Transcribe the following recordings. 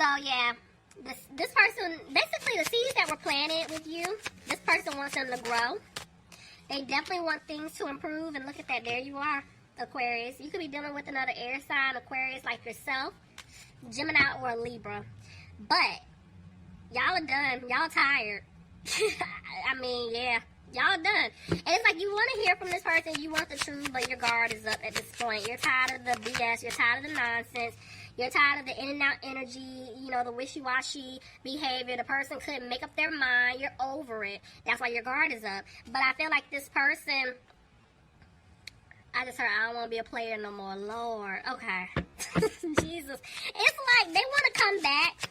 So yeah, this person, basically the seeds that were planted with you, this person wants them to grow. They definitely want things to improve, and look at that, there you are, Aquarius. You could be dealing with another air sign, Aquarius, like yourself, Gemini or Libra. But y'all are done. Y'all tired. I mean, yeah. Y'all done. And it's like you want to hear from this person. You want the truth, but your guard is up at this point. You're tired of the BS. You're tired of the nonsense. You're tired of the in and out energy, you know, the wishy-washy behavior. The person couldn't make up their mind. You're over it. That's why your guard is up. But I feel like this person, I just heard, I don't want to be a player no more. Lord. Okay. Jesus. It's like they want to come back.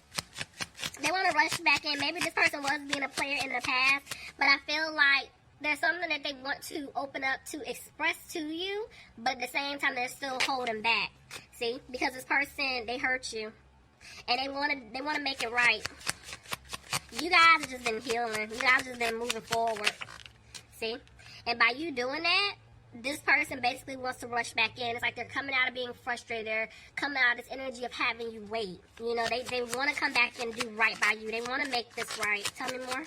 They want to rush back in. Maybe this person was being a player in the past, but I feel like there's something that they want to open up to express to you, but at the same time, they're still holding back. See? Because this person, they hurt you, and they want to make it right. You guys have just been healing. You guys have just been moving forward. See? And by you doing that, this person basically wants to rush back in. It's like they're coming out of being frustrated. They're coming out of this energy of having you wait. You know, they want to come back and do right by you. They want to make this right. Tell me more.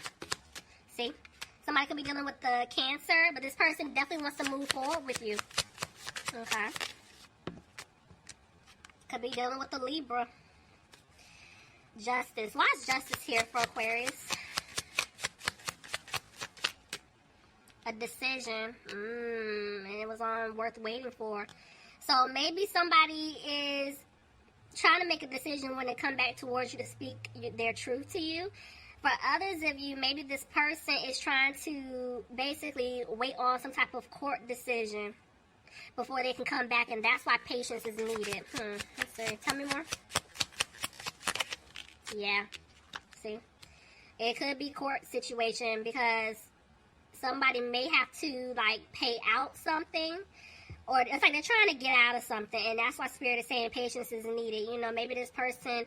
See? Somebody could be dealing with the Cancer, but this person definitely wants to move forward with you. Okay. Could be dealing with the Libra. Justice. Why is justice here for Aquarius? A decision. And it was worth waiting for. So maybe somebody is trying to make a decision when they come back towards you to speak their truth to you. For others of you, maybe this person is trying to basically wait on some type of court decision before they can come back, and that's why patience is needed. Let's see. Tell me more. Yeah. See? It could be court situation because somebody may have to, like, pay out something, or it's like they're trying to get out of something, and that's why Spirit is saying patience is needed. You know, maybe this person,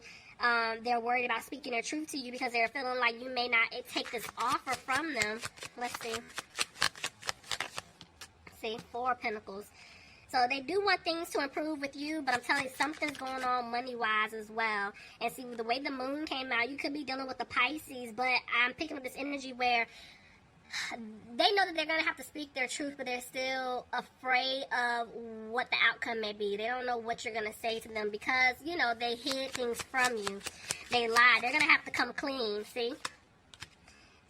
they're worried about speaking their truth to you because they're feeling like you may not take this offer from them. Let's see. See, 4 of Pentacles. So they do want things to improve with you, but I'm telling you, something's going on money-wise as well. And see, the way the moon came out, you could be dealing with the Pisces, but I'm picking up this energy where they know that they're going to have to speak their truth, but they're still afraid of what the outcome may be. They don't know what you're going to say to them because, you know, they hid things from you. They lied. They're going to have to come clean, see?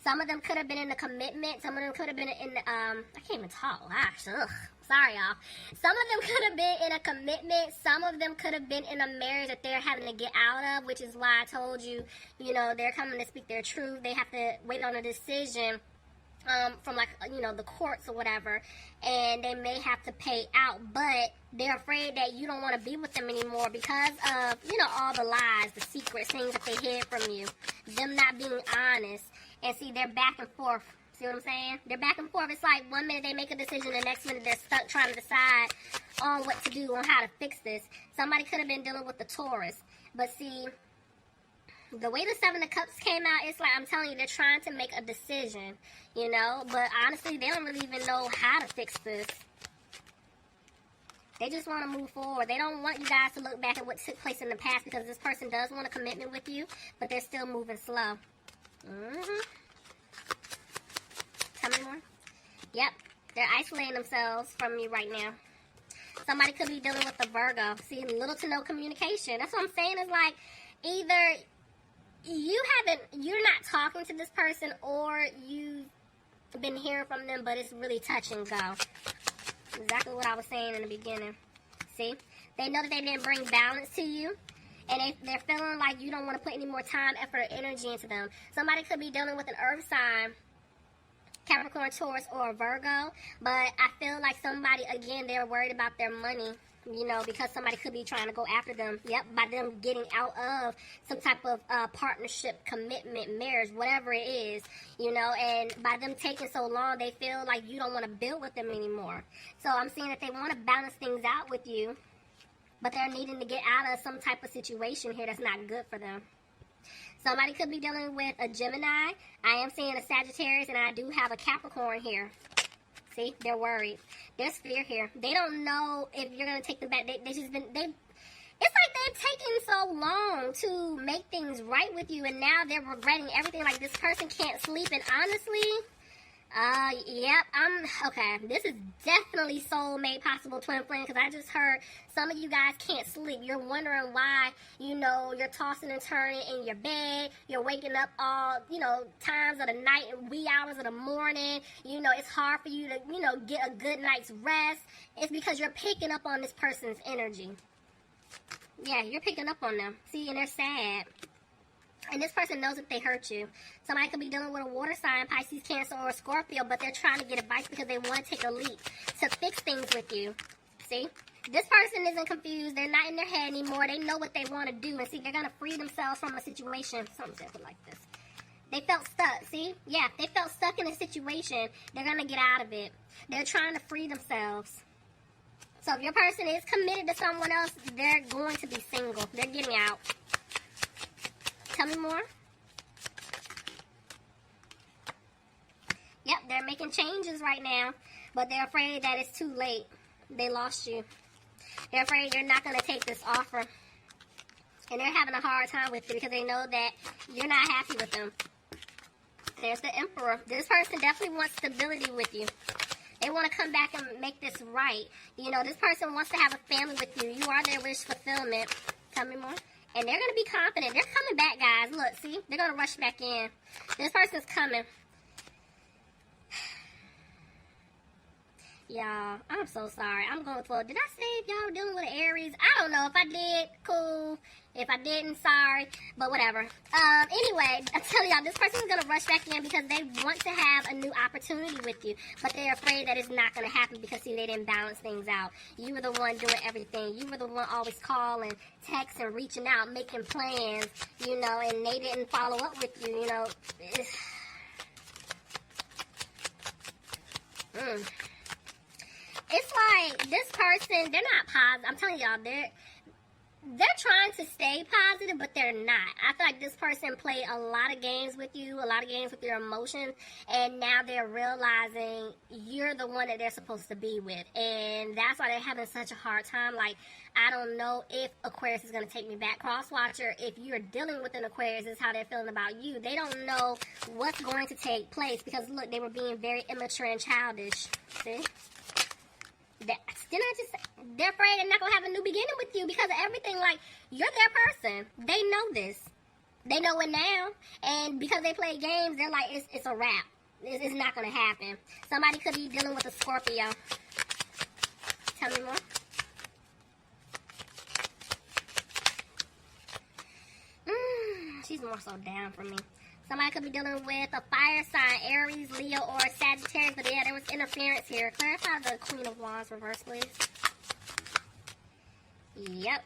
Some of them could have been in a commitment. Some of them could have been in the, I can't even talk. Gosh, ugh. Sorry, y'all. Some of them could have been in a commitment. Some of them could have been in a marriage that they're having to get out of, which is why I told you, you know, they're coming to speak their truth. They have to wait on a decision from, like, you know, the courts or whatever, and they may have to pay out, but they're afraid that you don't want to be with them anymore because of, you know, all the lies, the secrets, things that they hid from you, them not being honest. And see, they're back and forth. See what I'm saying? They're back and forth. It's like 1 minute they make a decision, the next minute they're stuck trying to decide on what to do, on how to fix this. Somebody could have been dealing with the Taurus, but see, the way the 7 of Cups came out, it's like, I'm telling you, they're trying to make a decision, you know, but honestly, they don't really even know how to fix this. They just want to move forward. They don't want you guys to look back at what took place in the past because this person does want a commitment with you, but they're still moving slow. Tell me more. Yep, they're isolating themselves from you right now. Somebody could be dealing with a Virgo. See, little to no communication. That's what I'm saying. It's like either you're not talking to this person, or you've been hearing from them, but it's really touch and go. Exactly what I was saying in the beginning. See? They know that they didn't bring balance to you, and they're feeling like you don't want to put any more time, effort, or energy into them. Somebody could be dealing with an earth sign, Capricorn, Taurus, or a Virgo, but I feel like somebody, again, they're worried about their money, you know, because somebody could be trying to go after them, by them getting out of some type of partnership, commitment, marriage, whatever it is, you know, and by them taking so long, they feel like you don't want to build with them anymore. So I'm seeing that they want to balance things out with you, but they're needing to get out of some type of situation here that's not good for them. Somebody could be dealing with a Gemini. I am seeing a Sagittarius, and I do have a Capricorn here. See, they're worried. There's fear here. They don't know if you're going to take them back. It's like they've taken so long. long to make things right with you, and now they're regretting everything. Like, this person can't sleep, and honestly, yep, okay, this is definitely soulmate possible twin flame, because I just heard some of you guys can't sleep. You're wondering why, you know, you're tossing and turning in your bed, you're waking up all, you know, times of the night and wee hours of the morning, you know, it's hard for you to, you know, get a good night's rest. It's because you're picking up on this person's energy. Yeah, you're picking up on them. See, and they're sad. And this person knows that they hurt you. Somebody could be dealing with a water sign, Pisces, Cancer, or Scorpio, but they're trying to get advice because they want to take a leap to fix things with you. See? This person isn't confused. They're not in their head anymore. They know what they want to do. And see, they're going to free themselves from a situation. Something simple like this. They felt stuck. See? Yeah, they felt stuck in a situation. They're going to get out of it. They're trying to free themselves. So if your person is committed to someone else, they're going to be single. They're getting out. Tell me more. Yep, they're making changes right now, but they're afraid that it's too late. They lost you. They're afraid you're not going to take this offer. And they're having a hard time with it because they know that you're not happy with them. There's the Emperor. This person definitely wants stability with you. They want to come back and make this right. You know, this person wants to have a family with you. You are their wish fulfillment. Tell me more. And they're going to be confident. They're coming back, guys. Look, see? They're going to rush back in. This person's coming. Y'all, I'm so sorry. I'm going for, did I say if y'all were dealing with an Aries? I don't know. If I did, cool. If I didn't, sorry. But whatever. Anyway, I'm telling y'all, this person's going to rush back in because they want to have a new opportunity with you. But they're afraid that it's not going to happen because, see, they didn't balance things out. You were the one doing everything. You were the one always calling, texting, reaching out, making plans, you know, and they didn't follow up with you, you know. It's like this person, they're not positive. I'm telling y'all, they're trying to stay positive, but they're not. I feel like this person played a lot of games with you, a lot of games with your emotions, and now they're realizing you're the one that they're supposed to be with. And that's why they're having such a hard time. Like, I don't know if Aquarius is going to take me back. Crosswatcher, if you're dealing with an Aquarius, is how they're feeling about you. They don't know what's going to take place because, look, they were being very immature and childish. See? They're afraid they're not going to have a new beginning with you because of everything. Like, you're their person. They know this. They know it now. And because they play games, they're like, it's a wrap. It's not going to happen. Somebody could be dealing with a Scorpio. Tell me more. She's more so down for me. Somebody could be dealing with a fire sign, Aries, Leo, or Sagittarius. But yeah, there was interference here. Clarify the Queen of Wands reverse, please. Yep.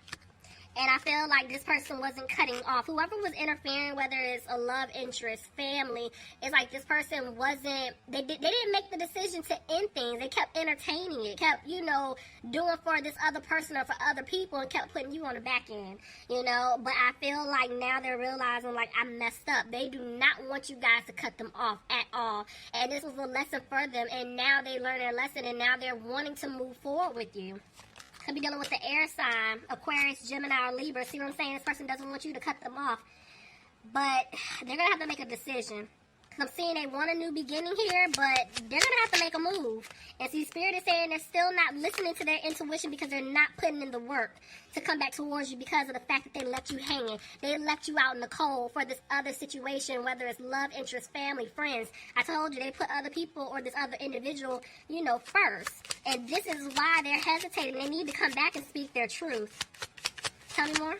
And I feel like this person wasn't cutting off. Whoever was interfering, whether it's a love interest, family, it's like this person wasn't, they didn't make the decision to end things. They kept entertaining it, kept, you know, doing for this other person or for other people and kept putting you on the back end, you know. But I feel like now they're realizing, like, I messed up. They do not want you guys to cut them off at all. And this was a lesson for them. And now they learned their lesson and now they're wanting to move forward with you. Could be dealing with the air sign, Aquarius, Gemini, or Libra. See what I'm saying? This person doesn't want you to cut them off. But they're going to have to make a decision. Because I'm seeing they want a new beginning here, but they're going to have to make a move. And see, Spirit is saying they're still not listening to their intuition because they're not putting in the work to come back towards you because of the fact that they left you hanging. They left you out in the cold for this other situation, whether it's love, interest, family, friends. I told you they put other people or this other individual, you know, first. And this is why they're hesitating. They need to come back and speak their truth. Tell me more.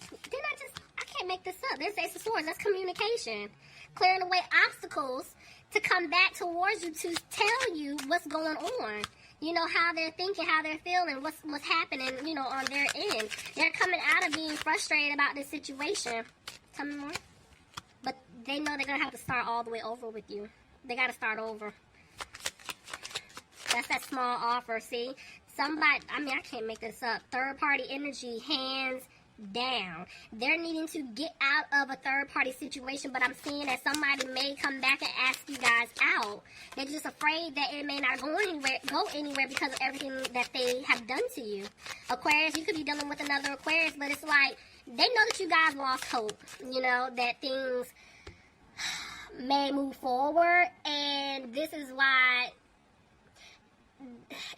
I can't make this up. There's Ace of Swords. That's communication. Clearing away obstacles to come back towards you to tell you what's going on. You know, how they're thinking, how they're feeling, what's happening, you know, on their end. They're coming out of being frustrated about this situation. Tell me more. But they know they're going to have to start all the way over with you. They got to start over. That's that small offer, see? Somebody, I mean, I can't make this up. Third-party energy, hands down. They're needing to get out of a third-party situation, but I'm seeing that somebody may come back and ask you guys out. They're just afraid that it may not go anywhere because of everything that they have done to you. Aquarius, you could be dealing with another Aquarius, but it's like they know that you guys lost hope, you know, that things may move forward, and this is why,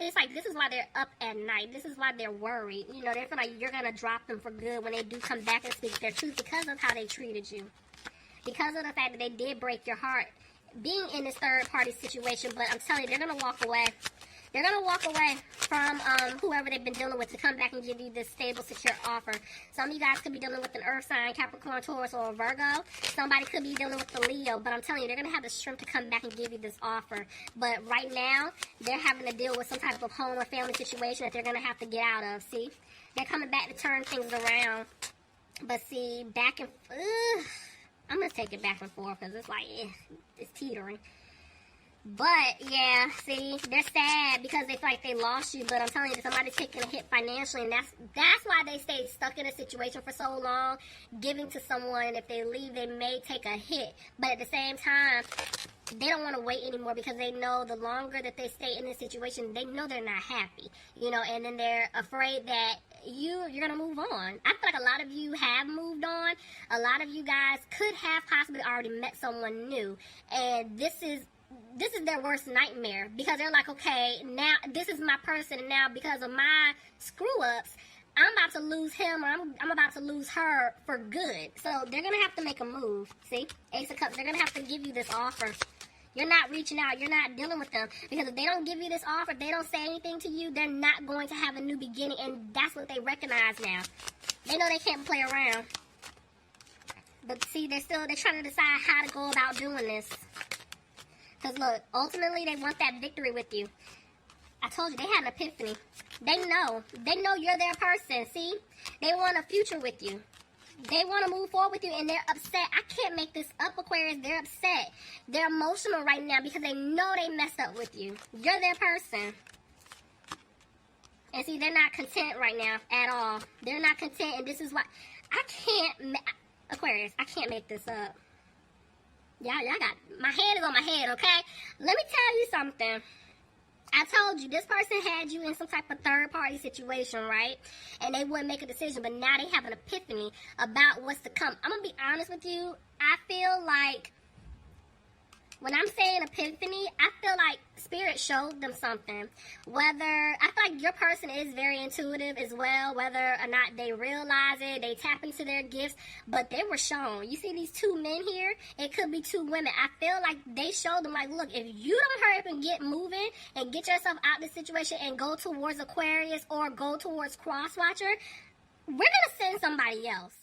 it's like, this is why they're up at night. This is why they're worried. You know, they feel like you're going to drop them for good when they do come back and speak their truth because of how they treated you. Because of the fact that they did break your heart being in this third-party situation. But I'm telling you, they're going to walk away. They're going to walk away from whoever they've been dealing with to come back and give you this stable, secure offer. Some of you guys could be dealing with an earth sign, Capricorn, Taurus, or a Virgo. Somebody could be dealing with the Leo. But I'm telling you, they're going to have the strength to come back and give you this offer. But right now, they're having to deal with some type of home or family situation that they're going to have to get out of. See? They're coming back to turn things around. But see, back and... I'm going to take it back and forth because it's like, it's teetering. But, yeah, see, they're sad because they feel like they lost you. But I'm telling you, somebody's taking a hit financially. And that's why they stay stuck in a situation for so long. Giving to someone, if they leave, they may take a hit. But at the same time, they don't want to wait anymore because they know the longer that they stay in this situation, they know they're not happy. You know, and then they're afraid that you're going to move on. I feel like a lot of you have moved on. A lot of you guys could have possibly already met someone new. And this is their worst nightmare because they're like, okay, now this is my person, and now because of my screw-ups, I'm about to lose him, or I'm about to lose her for good. So they're going to have to make a move. See? Ace of Cups, they're going to have to give you this offer. You're not reaching out. You're not dealing with them. Because if they don't give you this offer, if they don't say anything to you, they're not going to have a new beginning, and that's what they recognize now. They know they can't play around. But see, they're trying to decide how to go about doing this. Because look, ultimately they want that victory with you. I told you, they had an epiphany. They know you're their person, see? They want a future with you. They want to move forward with you, and they're upset. I can't make this up, Aquarius. They're upset. They're emotional right now because they know they messed up with you. You're their person. And see, they're not content right now at all. They're not content, and this is why I can't, Aquarius, I can't make this up. Y'all got, my head is on my head, okay? Let me tell you something. I told you, this person had you in some type of third-party situation, right? And they wouldn't make a decision, but now they have an epiphany about what's to come. I'm going to be honest with you. I feel like, when I'm saying epiphany, I feel like Spirit showed them something. I feel like your person is very intuitive as well, whether or not they realize it, they tap into their gifts, but they were shown. You see these two men here? It could be two women. I feel like they showed them, like, look, if you don't hurry up and get moving and get yourself out of this situation and go towards Aquarius or go towards Crosswatcher, we're going to send somebody else.